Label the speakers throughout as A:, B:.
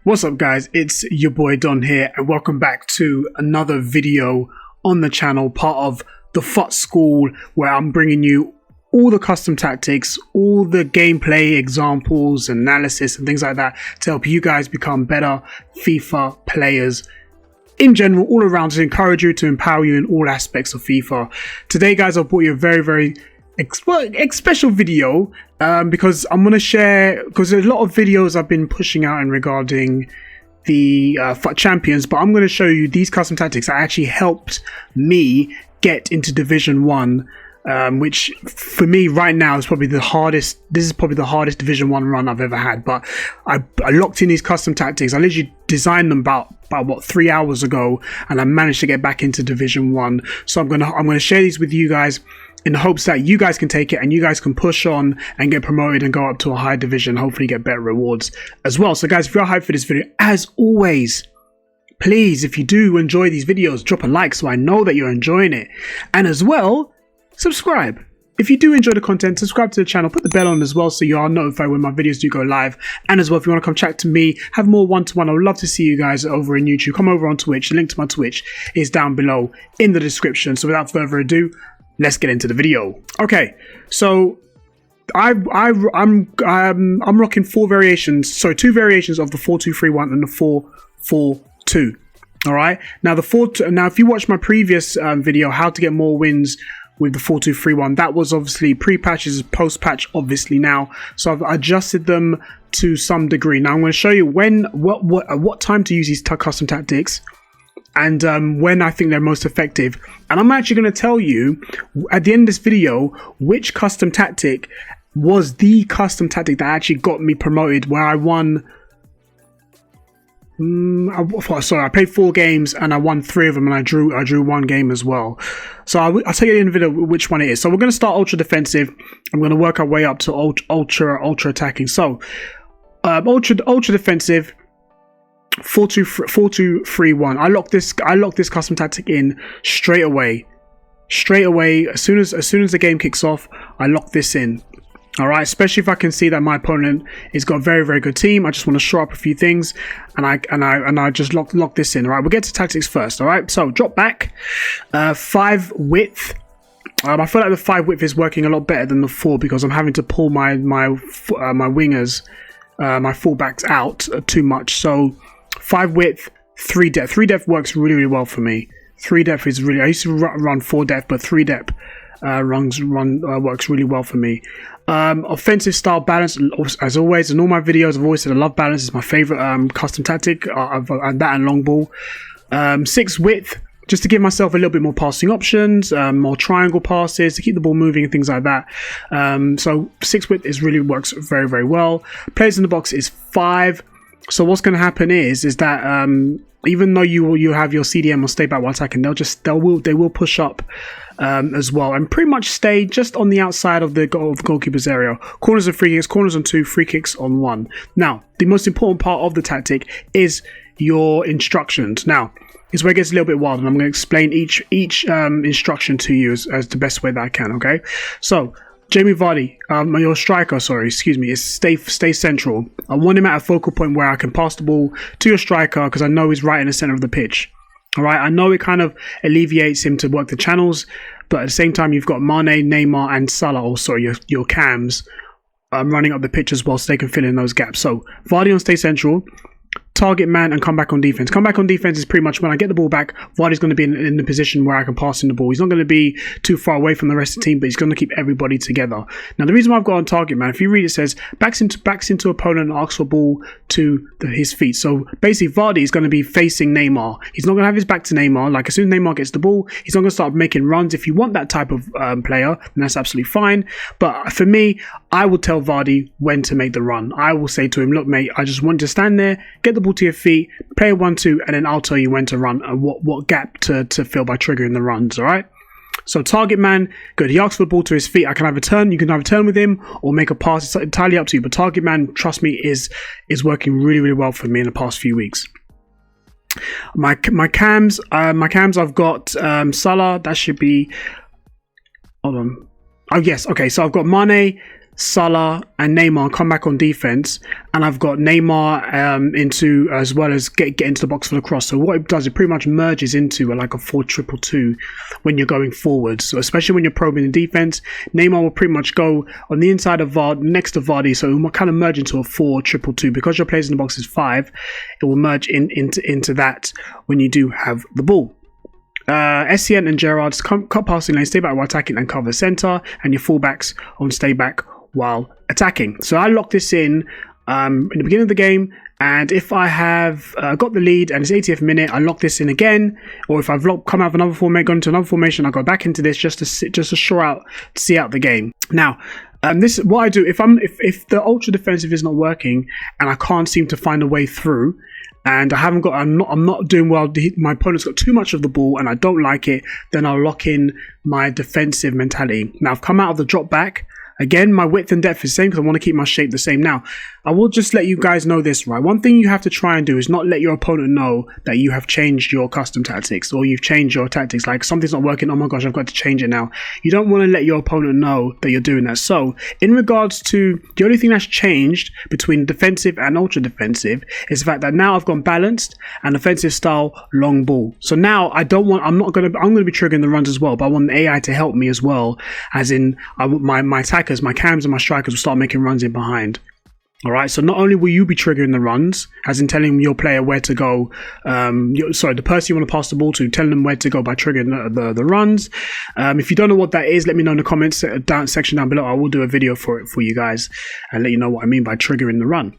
A: What's up guys, it's your boy Don here and welcome back to another video on the channel, part of the FUT School, where I'm bringing you all the custom tactics, all the gameplay examples, analysis and things like that to help you guys become better FIFA players in general, all around, to encourage you, to empower you in all aspects of FIFA. Today guys, I've brought you a very special video because I'm going to share, because there's a lot of videos I've been pushing out in regarding the FUT champions, but I'm going to show you these custom tactics that actually helped me get into Division 1, which for me right now is probably the hardest. This is probably the hardest Division 1 run I've ever had, but I locked in these custom tactics. I literally designed them about what 3 hours ago, and I managed to get back into Division 1. So I'm gonna share these with you guys in the hopes that you guys can take it and you guys can push on and get promoted and go up to a higher division, hopefully get better rewards as well. So guys, if you're hyped for this video, as always, please, if you do enjoy these videos, drop a like so I know that you're enjoying it. And as well, subscribe. If you do enjoy the content, subscribe to the channel, put the bell on as well so you are notified when my videos do go live. And as well, if you want to come chat to me, have more one-to-one, I would love to see you guys over in YouTube. Come over on Twitch. The link to my Twitch is down below in the description. So without further ado, let's get into the video. Okay, so I'm rocking two variations of the 4-2-3-1 and the 4-4-2. All right. Now now if you watch my previous video, how to get more wins with the 4-2-3-1, that was obviously pre-patch, is post-patch obviously now. So I've adjusted them to some degree. Now I'm going to show you what time to use these custom tactics, and when I think they're most effective. And I'm actually going to tell you at the end of this video which custom tactic was the custom tactic that actually got me promoted, where I won. I played 4 games and I won 3 of them, and I drew 1 game as well. So I'll tell you in the video which one it is. So we're going to start ultra defensive. I'm going to work our way up to ultra attacking. So ultra defensive. 4-2-3-1. I locked this custom tactic in straight away. As soon as the game kicks off, I lock this in. All right, especially if I can see that my opponent has got a very good team. I just want to shore up a few things, and I just lock this in. All right, we'll get to tactics first. All right, so drop back, 5 width. I feel like the 5 width is working a lot better than the 4 because I'm having to pull my wingers, my fullbacks out too much. So 5 width, 3 depth. 3 depth works really well for me. 3 depth is really, I used to run 4 depth, but 3 depth works really well for me. Offensive style balance, as always, in all my videos I've always said I love balance. It's my favorite custom tactic, and that and long ball. 6 width, just to give myself a little bit more passing options, more triangle passes to keep the ball moving and things like that. So 6 width really works very well. Players in the box is 5. So what's going to happen is that even though you have your CDM or stay back while attacking, they will push up as well, and pretty much stay just on the outside of the goalkeeper's area. Corners and free kicks, corners on 2, free kicks on 1. Now the most important part of the tactic is your instructions. Now it's where it gets a little bit wild, and I'm going to explain each instruction to you as the best way that I can. Okay, so Jamie Vardy, your striker, is stay central. I want him at a focal point where I can pass the ball to your striker, because I know he's right in the center of the pitch. All right, I know it kind of alleviates him to work the channels, but at the same time, you've got Mane, Neymar, and Salah, also your cams, running up the pitch as well, so they can fill in those gaps. So Vardy on stay central. Target man and come back on defense. Come back on defense is pretty much when I get the ball back, Vardy's going to be in the position where I can pass in the ball. He's not going to be too far away from the rest of the team, but he's going to keep everybody together. Now, the reason why I've got on target man, if you read, it says backs into opponent and asks for ball to his feet. So basically, Vardy is going to be facing Neymar. He's not going to have his back to Neymar. Like, as soon as Neymar gets the ball, he's not going to start making runs. If you want that type of player, then that's absolutely fine. But for me, I will tell Vardy when to make the run. I will say to him, look, mate, I just want you to stand there, get the ball to your feet, play a 1-2, and then I'll tell you when to run and what gap to fill by triggering the runs. All right. So target man, good. He asks for the ball to his feet. I can either turn. You can either turn with him or make a pass. It's entirely up to you. But target man, trust me, is working really well for me in the past few weeks. My cams, I've got Salah. That should be. Hold on. Oh yes. Okay. So I've got Mane, Salah and Neymar come back on defense, and I've got Neymar into as well as get into the box for the cross. So what it does, it pretty much merges into like a 4-2-2 when you're going forward. So especially when you're probing the defense, Neymar will pretty much go on the inside of Vardy, next to Vardy. So it will kind of merge into a 4-2-2 because your players in the box is 5. It will merge into that when you do have the ball. SCN and Gerrard's cut passing lane, stay back while attacking and cover centre, and your fullbacks on stay back while attacking. So I lock this in the beginning of the game, and if I have got the lead and it's 80th minute, I lock this in again. Or if I've come out of another formation, gone into another formation, I go back into this just to see out the game. Now, this is what I do if the ultra defensive is not working and I can't seem to find a way through, and I'm not doing well, my opponent's got too much of the ball and I don't like it, then I'll lock in my defensive mentality. Now I've come out of the drop back. Again, my width and depth is the same because I want to keep my shape the same. Now, I will just let you guys know this, right? One thing you have to try and do is not let your opponent know that you have changed your custom tactics or you've changed your tactics. Like something's not working, oh my gosh, I've got to change it now. You don't want to let your opponent know that you're doing that. So, in regards to the only thing that's changed between defensive and ultra defensive is the fact that now I've gone balanced and offensive style long ball. So now I'm going to be triggering the runs as well, but I want the AI to help me as well, as in my attackers, my cams and my strikers will start making runs in behind. All right, so not only will you be triggering the runs, as in telling your player where to go, the person you want to pass the ball to, telling them where to go by triggering the runs. If you don't know what that is, let me know in the comments section down below. I will do a video for it for you guys and let you know what I mean by triggering the run.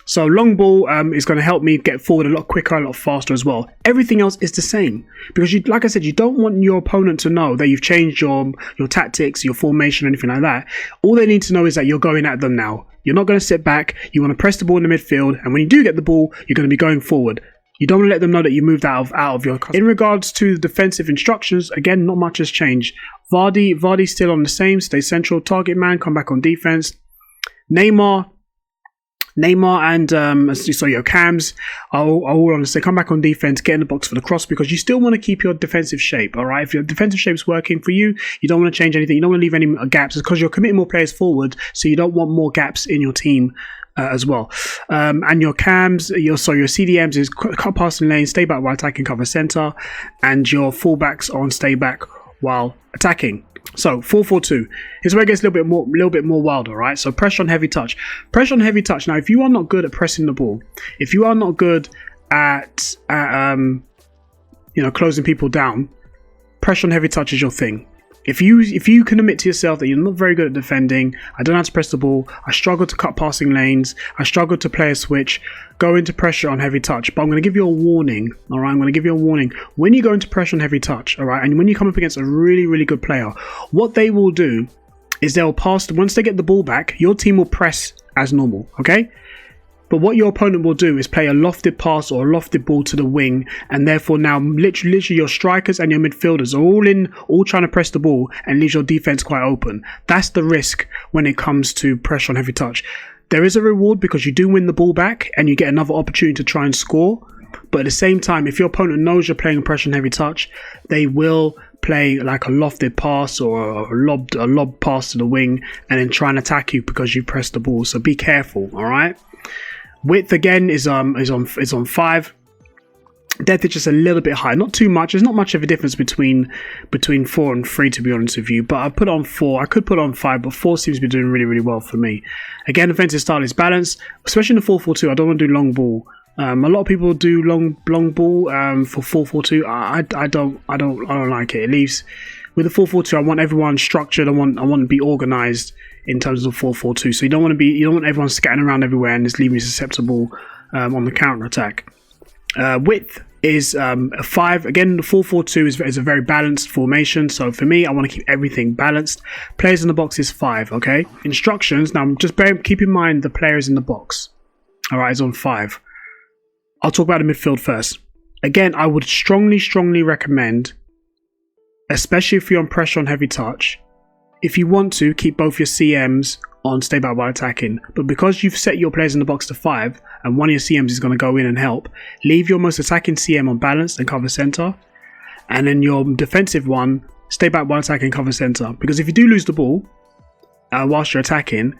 A: So long ball is going to help me get forward a lot quicker, a lot faster as well. Everything else is the same because, like I said, you don't want your opponent to know that you've changed your tactics, your formation, or anything like that. All they need to know is that you're going at them now. You're not going to sit back. You want to press the ball in the midfield, and when you do get the ball, you're going to be going forward. You don't want to let them know that you moved out of your. In regards to the defensive instructions, again, not much has changed. Vardy's still on the same. Stay central, target man, come back on defense. Neymar and so your cams are all on the same. Come back on defense, get in the box for the cross because you still want to keep your defensive shape. All right, if your defensive shape is working for you, you don't want to change anything. You don't want to leave any gaps because you're committing more players forward, so you don't want more gaps in your team as well. And your cams, your CDMs is cut passing lane, stay back while attacking, cover center, and your fullbacks on stay back while attacking. So 4-4-2. Here's where it gets a little bit more wild, all right? So pressure on heavy touch. Pressure on heavy touch. Now, if you are not good at pressing the ball, if you are not good at closing people down, pressure on heavy touch is your thing. If you can admit to yourself that you're not very good at defending, I don't know how to press the ball, I struggle to cut passing lanes, I struggle to play a switch, go into pressure on heavy touch. But I'm going to give you a warning, all right? I'm going to give you a warning. When you go into pressure on heavy touch, all right, and when you come up against a really, really good player, what they will do is they'll pass, once they get the ball back, your team will press as normal, okay? But what your opponent will do is play a lofted pass or a lofted ball to the wing, and therefore now literally your strikers and your midfielders are all trying to press the ball and leaves your defense quite open. That's the risk when it comes to pressure on heavy touch. There is a reward because you do win the ball back and you get another opportunity to try and score. But at the same time, if your opponent knows you're playing pressure on heavy touch, they will play like a lofted pass or a lob pass to the wing and then try and attack you because you pressed the ball. So be careful, all right? Width again is on 5. Depth is just a little bit high, not too much. There's not much of a difference between 4 and 3, to be honest with you. But I put on 4. I could put on 5, but 4 seems to be doing really, really well for me. Again, offensive style is balanced, especially in the 4-4-2. I don't want to do long ball. A lot of people do long ball for 4-4-2. I don't like it. It leaves with the 4-4-2. I want everyone structured. I want to be organised in terms of 4-4-2. So you don't want everyone scattering around everywhere and just leaving you susceptible on the counter attack. Width is a 5. Again, the 4-4-2 is a very balanced formation. So for me, I want to keep everything balanced. Players in the box is 5. Okay. Instructions. Now, just keep in mind the players in the box. All right, is on 5. I'll talk about the midfield first. Again, I would strongly recommend, especially if you're on pressure on heavy touch, if you want to, keep both your CMs on stay back while attacking. But because you've set your players in the box to 5 and one of your CMs is going to go in and help, leave your most attacking CM on balance and cover center. And then your defensive one, stay back while attacking, cover center. Because if you do lose the ball whilst you're attacking,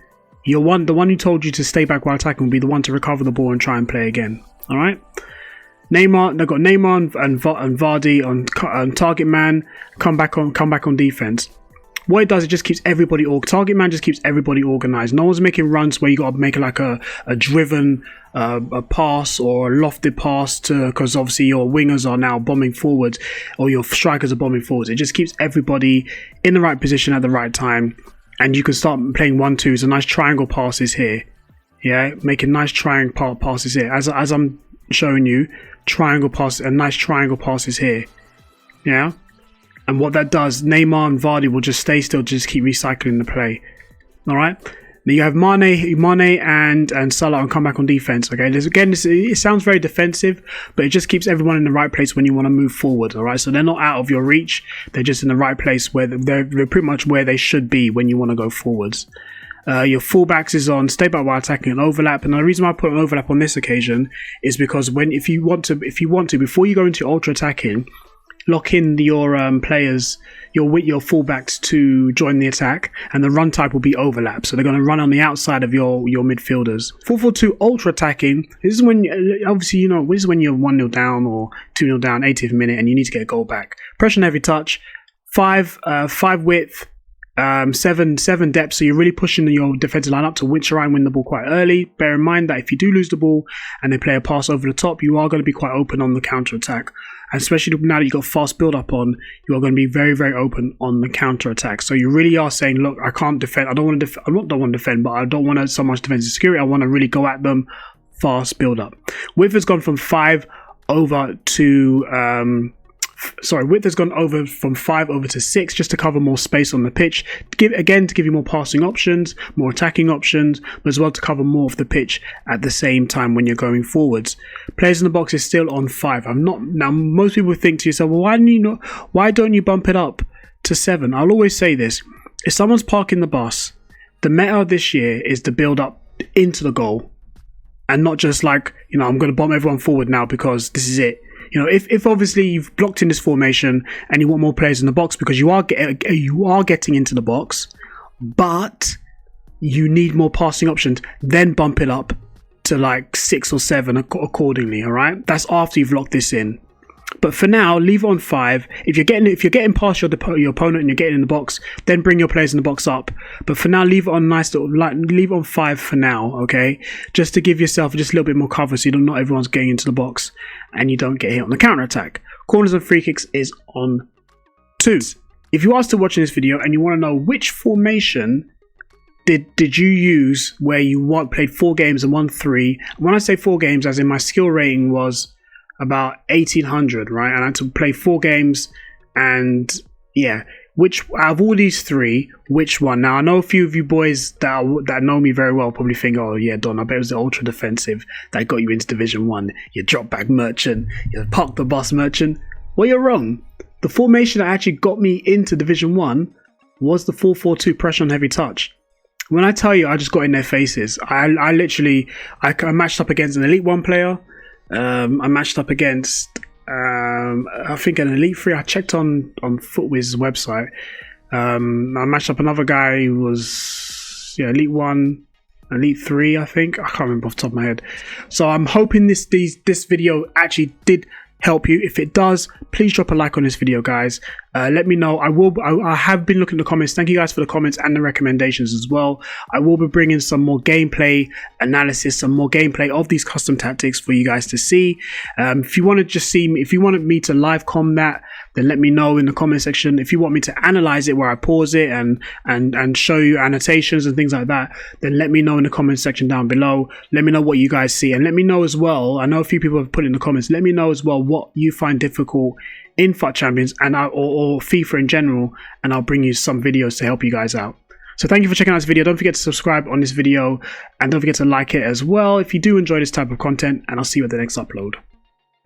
A: the one who told you to stay back while attacking will be the one to recover the ball and try and play again. All right. Neymar, they've got Neymar and Vardy on target man. Come back on defense. What it does, it just keeps everybody target man just keeps everybody organized. No one's making runs where you got to make like a driven a pass or a lofted pass because obviously your wingers are now bombing forwards or your strikers are bombing forwards. It just keeps everybody in the right position at the right time, and you can start playing 1-2s and nice triangle passes here. Yeah, making nice triangle passes here as I'm showing you. Triangle pass and nice triangle passes here. Yeah. And what that does, Neymar and Vardy will just stay still, just keep recycling the play. All right. Now you have Mane and Salah and come back on defense. Okay. It sounds very defensive, but it just keeps everyone in the right place when you want to move forward. All right. So they're not out of your reach. They're just in the right place where they're pretty much where they should be when you want to go forwards. Your fullbacks is on stay back while attacking and overlap. And the reason why I put an overlap on this occasion is because if you want to, before you go into ultra attacking, lock in your players, your fullbacks to join the attack, and the run type will be overlap. So they're going to run on the outside of your midfielders. 4-4-2 ultra attacking. This is when obviously this is when you're 1-0 down or 2-0 down, 80th minute, and you need to get a goal back. Pressure and heavy touch. 5 width. 7 depth, so you're really pushing your defensive line up to try and win the ball quite early. Bear in mind that if you do lose the ball and they play a pass over the top, you are going to be quite open on the counter attack, and especially now that you've got fast build up on, you are going to be very, very open on the counter attack. So you really are saying, look, I can't defend, I don't want to defend, but I don't want so much defensive security. I want to really go at them, fast build up. Width has gone from 5 over to width has gone over from 5 over to 6 just to cover more space on the pitch. To give you more passing options, more attacking options, but as well to cover more of the pitch at the same time when you're going forwards. Players in the box is still on 5. Now most people think to yourself, well, why don't you bump it up to 7? I'll always say this: if someone's parking the bus, the meta this year is to build up into the goal and not just like, I'm going to bomb everyone forward now because this is it. If obviously you've blocked in this formation and you want more players in the box because you are getting into the box, but you need more passing options, then bump it up to like 6 or 7 accordingly. All right, that's after you've locked this in. But for now, leave it on 5. If you're getting past your opponent and you're getting in the box, then bring your players in the box up. But for now, leave it on leave it on 5 for now, okay? Just to give yourself just a little bit more cover, so not everyone's getting into the box and you don't get hit on the counter attack. Corners and free kicks is on 2. If you are still watching this video and you want to know which formation did you use where you played 4 games and won 3, when I say 4 games, as in my skill rating was about 1800, right? And I had to play 4 games, and yeah, which out of all these 3, which one? Now I know a few of you boys that know me very well probably think, oh yeah, Don, I bet it was the ultra defensive that got you into Division 1. You drop back merchant, you park the bus merchant. Well, you're wrong. The formation that actually got me into Division 1 was the 4-4-2 pressure and heavy touch. When I tell you I just got in their faces, I matched up against an Elite 1 player. I matched up against I think an Elite 3. I checked on FootWiz's website. I matched up another guy who was Elite 1, Elite 3, I think. I can't remember off the top of my head. So I'm hoping this video actually did help you. If it does, please drop a like on this video, guys. Let me know. I have been looking at the comments. Thank you guys for the comments and the recommendations as well. I will be bringing some more gameplay analysis, some more gameplay of these custom tactics for you guys to see. If you want to just see me, if you wanted me to live combat, then let me know in the comment section. If you want me to analyze it where I pause it and show you annotations and things like that, then let me know in the comment section down below. Let me know what you guys see, and let me know as well. I know a few people have put in the comments. Let me know as well what you find difficult in FUT Champions or FIFA in general, and I'll bring you some videos to help you guys out. So thank you for checking out this video. Don't forget to subscribe on this video, and don't forget to like it as well if you do enjoy this type of content, and I'll see you at the next upload.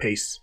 A: Peace.